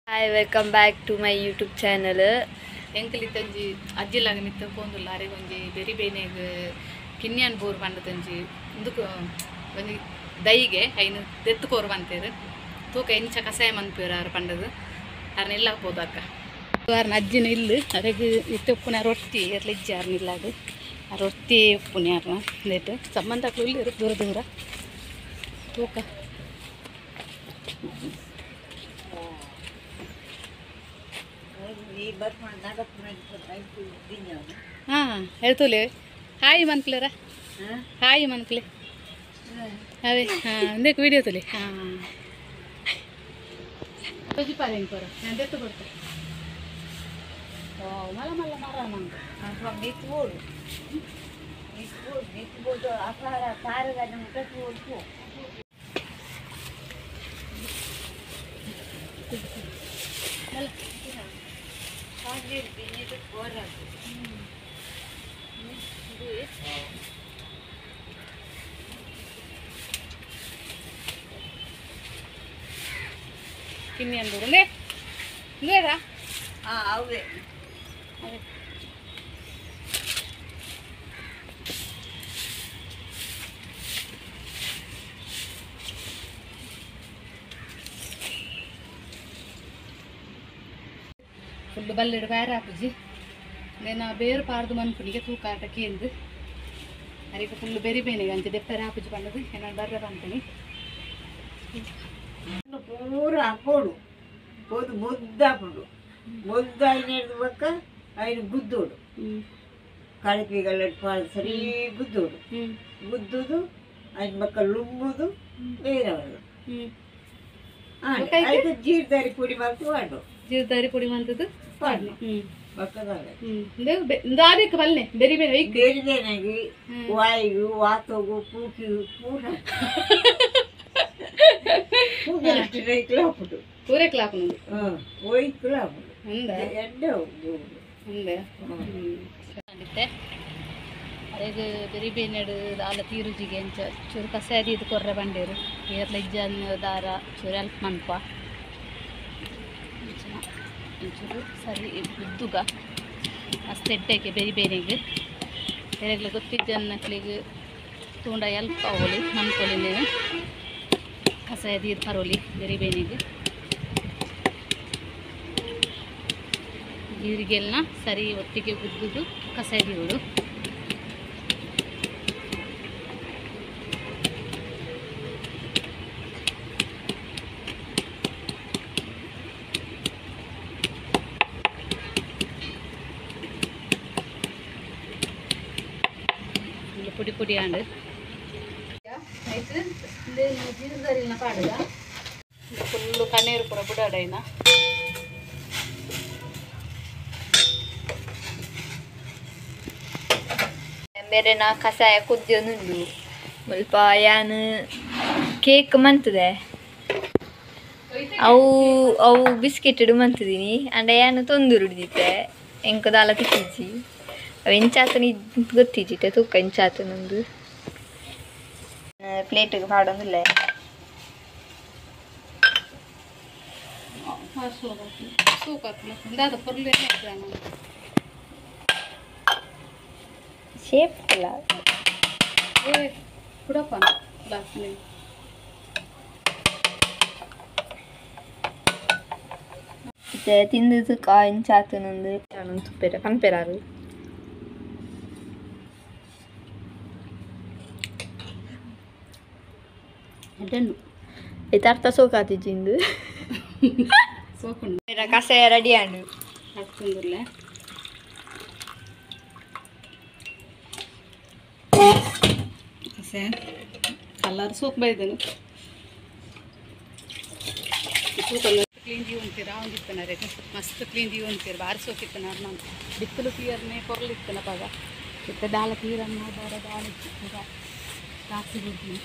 Hi, welcome back to my YouTube channel. ಎಂಕಲಿ ತಂಜಿ ಅಜ್ಜಿಲಾಗ ಮಿತ್ತ ಪೋಂದುಲ್ಲ ಅರೆ ಒಂಜಿ ಬೆರಿ ಬೇನೆಗ್ ಕಿನ್ಯಾನ್ ಬೋರ್ ಪಂಡ ತಂಜಿ ಇಂದುಕು ಒಂಜಿ ದೈಗೆ ಐನು ದೆತ್ತುಕೋರು ಬಂತೇರು ತೂಕ ಇಂಚ ಕಸಾಯ ಮನ್ಪೇರು ಆರು ಪಂಡದು ಅರ್ನ ಇಲ್ಲ ಹೋದ ಅಕ್ಕ ಅರ್ನ ಅಜ್ಜಿನ ಇಲ್ಲು ಅರೆಗೆ ಇತ್ತು ಉಪ್ಪುನ ರೊಟ್ಟಿ ಎರ್ಲ ಇಜ್ಜಿ ಅರ್ನ ಇಲ್ಲಾದು ಆ ರೊಟ್ಟಿ ಉಪ್ಪುನ ಅರ್ನ ನೇಟು ಸಂಬಂಧಗಳು ಇಲ್ಲಿ ದೂರ ದೂರ ತೂಕ ಹಾಂ ಹೇಳ್ತೋಲೆ ಹಾಯ್ ಮನ್ಕ್ಲರ ಹಾಯ್ ಮನ್ಕ್ಲೆ ಅದೇ ಹಾಂ ಅಂದಕ್ಕೆ ವಿಡಿಯೋ ತೊಲೆ ಹಾಂ ಬಜ್ಜಿ ಪಾರ ಹೆಂಗೆ ಬರ ನಾನು ಎತ್ತು ಕೊಡ್ತೆ ಓ ಮಲ್ಲ ಮಲ್ಲ ಮರ ನಂಗೆ ನಿಂತ್ಬೋದು ಅಪಾರ ತಾರಗ ಕಟ್ಬೋದು ಕಿನ್ನಿ ಅಂದರು ಲೇ ಲೇರಾ ಹಾಂ ಅವೇ ಅದೇ ಫುಲ್ ಬಲ್ಲೆಡು ಬೇರೆ ಹಾಕುಜಿ నేను ಬೇರು ಪಾರ್ದು ಮನ್ಪುನಿಗೆ ತೂಕ ಆಟಕ್ಕೆ ಎಂದು ಅದಕ್ಕೆ ಫುಲ್ ಬೆರಿ ಬೇನೆಗೆ ಅಂಚೆ ದೆಪ್ಪರೆ ಹಾಕುಜಿ ಬಂದದು ನಾನು ಬರ್ರೆ ಬಂತೀನಿ ಪೂರ ಹಾಕೋಡು ಪೋದು ಮುದ್ದ ಹಾಕೋಡು ಮುದ್ದ ಐದು ಬಕ್ಕ ಐದು ಗುದ್ದೋಡು ಕಳಪಿಗಳ ಸರಿ ಗುದ್ದೋಡು ಗುದ್ದುದು ಐದು ಬಕ್ಕ ಲುಂಬುದು ಬೇರೆವರು ಐದು ಜೀರ್ದಾರಿ ಪುಡಿ ಮಾಡ್ತು ಮಾಡು ಜೀರ್ದಾರಿ ಪುಡಿ ಮಂತದ್ದು ಪಾಡು ಬಕ್ಕದಾಗ ಅದಕ್ಕೆ ಬಲ್ಲೆ ಬೆರಿ ಬೇರೆ ಬೇರೆ ಬೇನಾಗಿ ವಾಯಿಗು ವಾತೋಗು ಪೂಕಿಗು ಪೂರ ಹಾಕ್ಬಿಟ್ಟು ಪೂರೇ ಕ್ಲಾಕ್ ನಂದು ಒಯ್ಕುಲ ಹಾಕ್ಬಿಟ್ಟು ಹಂದ ಎಡ್ಡೆ ಹಂದೆ ಖಂಡಿತೆ ಅದಕ್ಕೆ ಬೆರಿ ಬೇನೆಡು ಆಲ ತೀರುಜಿಗೆ ಅಂಚ ಚೂರು ಕಸಾದಿ ಇದು ಕೊರ್ರೆ ಬಂಡೇರು ಏರ್ಲ ಇಜ್ಜನ ದಾರ ಚೂರು ಹೆಲ್ಪ್ ಮನ್ಪ ಒಂಚೂರು ಸರಿ ಉದ್ದುಗ ಮಸ್ತ್ ಎಡ್ಡೆಗೆ ಬೆರಿ ಬೇನೆಗೆ ಬೇರೆಗ್ಲ ಗೊತ್ತಿದ್ದನ್ನಕ್ಲಿಗೆ ತೂಂಡ ಎಲ್ಪ್ ಅವಲಿ ಮನ್ಕೊಲಿ ನೀನು ಕಸಾಯದಿ ಪರೋಲಿ ಬೆರಿ ಬೇನೆಗೆ ಜೀರಿಗೆಲ್ಲ ಸರಿ ಒಟ್ಟಿಗೆ ಗುದ್ದುದು ಕಸಾಯದಿಗಳು ಪುಡಿ ಪುಡಿ ಆಂಡು ಆಯ್ತು ಜೀರಿನ ಪಾಡುಗ ಫುಲ್ಲು ಕಣ್ಣೀರು ಪೂರ ಬುಡಾಡೈನ ಬೇರೆ ನಾ ಕಸಾಯ ಕುದ್ಯೋನುಂಡು ಸ್ವಲ್ಪ ಯಾನು ಕೇಕ್ ಮಂತದೆ ಅವು ಅವು ಬಿಸ್ಕೆಟ್ ಮಂತಿದೀನಿ ಅಂಡ ಯಾನು ತೊಂದರು ಹಿಡ್ದಿತ್ತೆ ಎಂಕದಾಲ ತಿಕ್ಕಿಜಿ ಅವು ಎಂಚಾತನ ಗೊತ್ತಿಜಿಟ್ಟೆ ತೂಕ ಎಂಚಾತನೊಂದು ಪ್ಲೇಟಿಗೆ ಪಾಡೊಂದಿಲ್ಲ ಸೂಕಾದ ಪೊರ್ಲು ಶೇಪ್ ಇಲ್ಲ ಕುಡಪ್ಪ ತಿಂದದ್ದು ಕಾಯಿನ್ ಚಾತನೊಂದು ತುಪ್ಪೆರ ಪನ್ಪೆರಾರು ಅದನ್ನು ಇತಾರ್ಥ ಸೋಕಾತಿಜಿಂದು ಸೋಕೊಂಡು ಕಸಾಯ ready ಆಂಡು ಹಾಕ್ತಂದಿರಲ್ಲ ಕಸೆ colour soap ಬೈದನು clean Diu ಅಂತೀರ ಒಂದಿತ್ತನ ರೇಖ ಮಸ್ತ್ ಕ್ಲೀನ್ ದೀವ್ ಅಂತೀರ ಬಾರಿ ಸೋಕಿತ್ತನ ನಾನು ಬಿತ್ತಲು ಕ್ಲಿಯರ್ನೇ ಕೊರಲಿತ್ತನ ಪಾಗ ಇತ್ತ ದಾಲ ತೀರನ್ನ ಬಾರ ದಾಳ ಜಾಸ್ತಿ ಬಿಡ್ತೀನಿ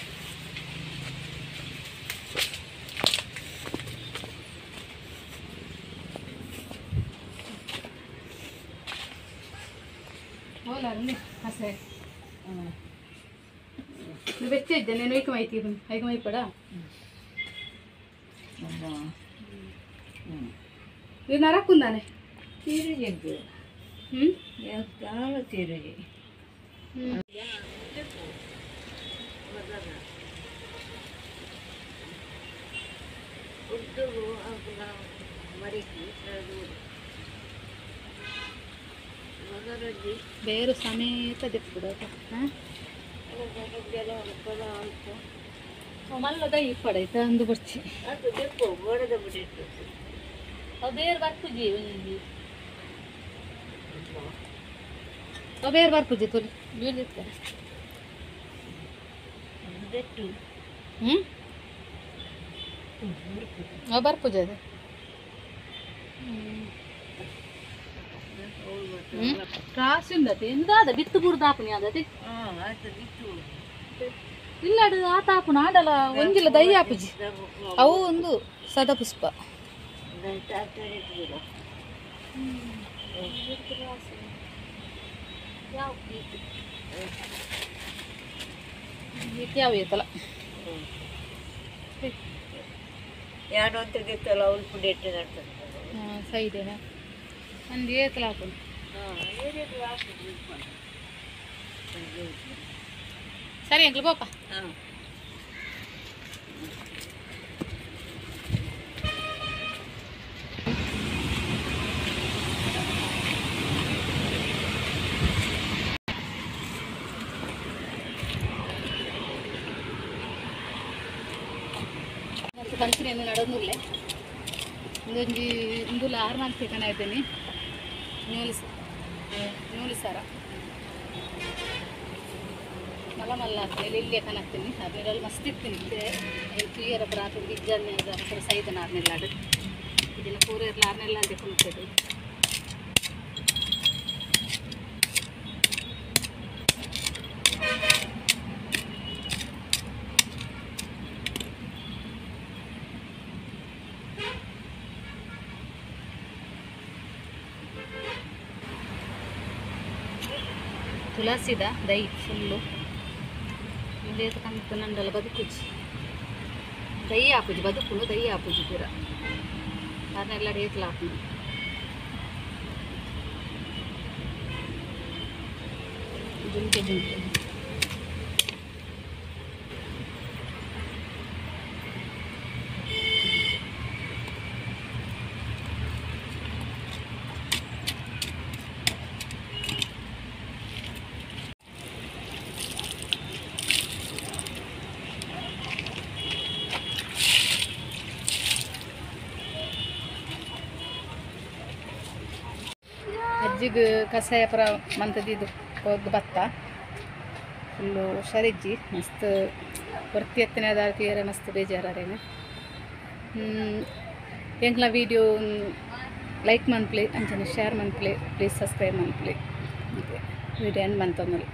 ಹೋಲ ಅಲ್ಲಿ ಹಸೆ నువ్వు వెచ్చేద్దా నేను ఐకమైతే ఐకమైపడా ಇದು ನರಕುಂದಾನೆ ತಿರುಜಿದ್ದು ಹ್ಞೂ ಯಾವ ತಿರುಗಿ ಉದ್ದುಗು ಮರಿಕಿ ಮಗರಜ್ಜಿ ಬೇರು ಸಮೇತ ದೆಪ್ಪುಡ ಹಾಂ ಮಲ್ಲದ ಈ ಪಡೈತ ಅಂದು ಬರ್ಚಿ ಅದು ದೆಪ್ಪು ಗೋಡದ ಬಿಟ್ಟಿತ್ತು ಅವು ಬೇರು ಬರ್ಪುಜಿ ಒಂಜಿ ಅವು ಬೇರು ಬರ್ಪುಜಿ ತೊಲಿ ಬೀಳಿರ್ತಾರೆ ಬೆಟ್ಟು ಹ್ಞೂ ಅವು ಬರ್ಪುಜಿ ಅದು ರಾಸಿಂದತಿ ಎಂದಾದ ಬಿತ್ತು ಬುಡ್ದಾಪುನಿ ಅದತಿ ಅದು ಬಿಟ್ಟು ಇಲ್ಲ ಆತಾಪುನ ಆಡಲ ಒಂದಿಲ್ಲ ದಯ್ಯಾಪುಜಿ ಅವು ಒಂದು ಸದಪುಷ್ಪ ಯಾವ ಏತಲ್ಲ ಯಾರು ಅಂತ ಗೊತ್ತಲ್ಲ ಅವ್ರು ಪುಡಿ ಇಟ್ಟು ನಡ್ತಾರೆ ಸೈಡೇನ ಒಂದು ಏತಲ ಹಾಕೊಂಡು ಸರಿ ಅಂಕಲ್ ಪಾಪ ಹಾಂ ಫಂಕ್ಷನ್ ಏನು ನಡೆದಿಲ್ಲ ಒಂದೊಂದು ಇಂದುಲ 6 ಮಂತ್ ಕಣ ಇದ್ದೀನಿ ನೂಲಿ ಸಾರ ಮಲ್ಲ ಮಲ್ಲ ಆಗ್ತೇನೆ ಇಲ್ಲೇ ಕನಾಗ್ತೀನಿ ಅದನ್ನೆಲ್ಲ ಮಸ್ತ್ ಇರ್ತೀನಿ ಕ್ಲಿಯರ್ ಹತ್ರ ಹಾಕಿ ಬಿಜ್ಜನ್ನೇ ಹತ್ರ ಸೈದನ ಆರ್ನೆಲ್ಲಾಡು ಇದನ್ನು ಪೂರ ಇರಲ್ಲ ಆರ್ನೆಲ್ಲ ಅಂತ ಕುಣಿಸೋದು ತುಳಸಿದ ದೈ ಫುಲ್ಲು ಇಲ್ಲೇ ಕಂತು ನಂಡಲ್ಲ ಬದುಕುಜಿ ದೈ ಹಾಪುಜಿ ಬದುಕುನು ದೈ ಹಾಪುಜಿ ಪೂರ ಅದನ್ನೆಲ್ಲ ರೇಟ್ಲ ಹಾಕೊಂಡು ಜುಂಕೆ ಜುಂಕೆ ಅಜ್ಜಿಗೆ ಕಷಾಯ ಪರ ಮಂತದಿದ್ದು ಹೋಗಿ ಭತ್ತ ಫುಲ್ಲು ಹುಷಾರಿಜ್ಜಿ ಮಸ್ತ್ ವರ್ತಿ ಎತ್ತನೇ ತೀರ ಮಸ್ತ್ ಬೇಜಾರೇನೆ ಎಂಕ್ಲ ವೀಡಿಯೋ ಲೈಕ್ ಮನ್ಪ್ಲಿ ಅಂಚನೆ ಶೇರ್ ಮನ್ಪ್ಲಿ ಪ್ಲೀಸ್ ಸಬ್ಸ್ಕ್ರೈಬ್ ಮನ್ಪ್ಲಿ ವಿಡಿಯೋ ಎಂಡ್ ಬಂತಂದ್ರೆ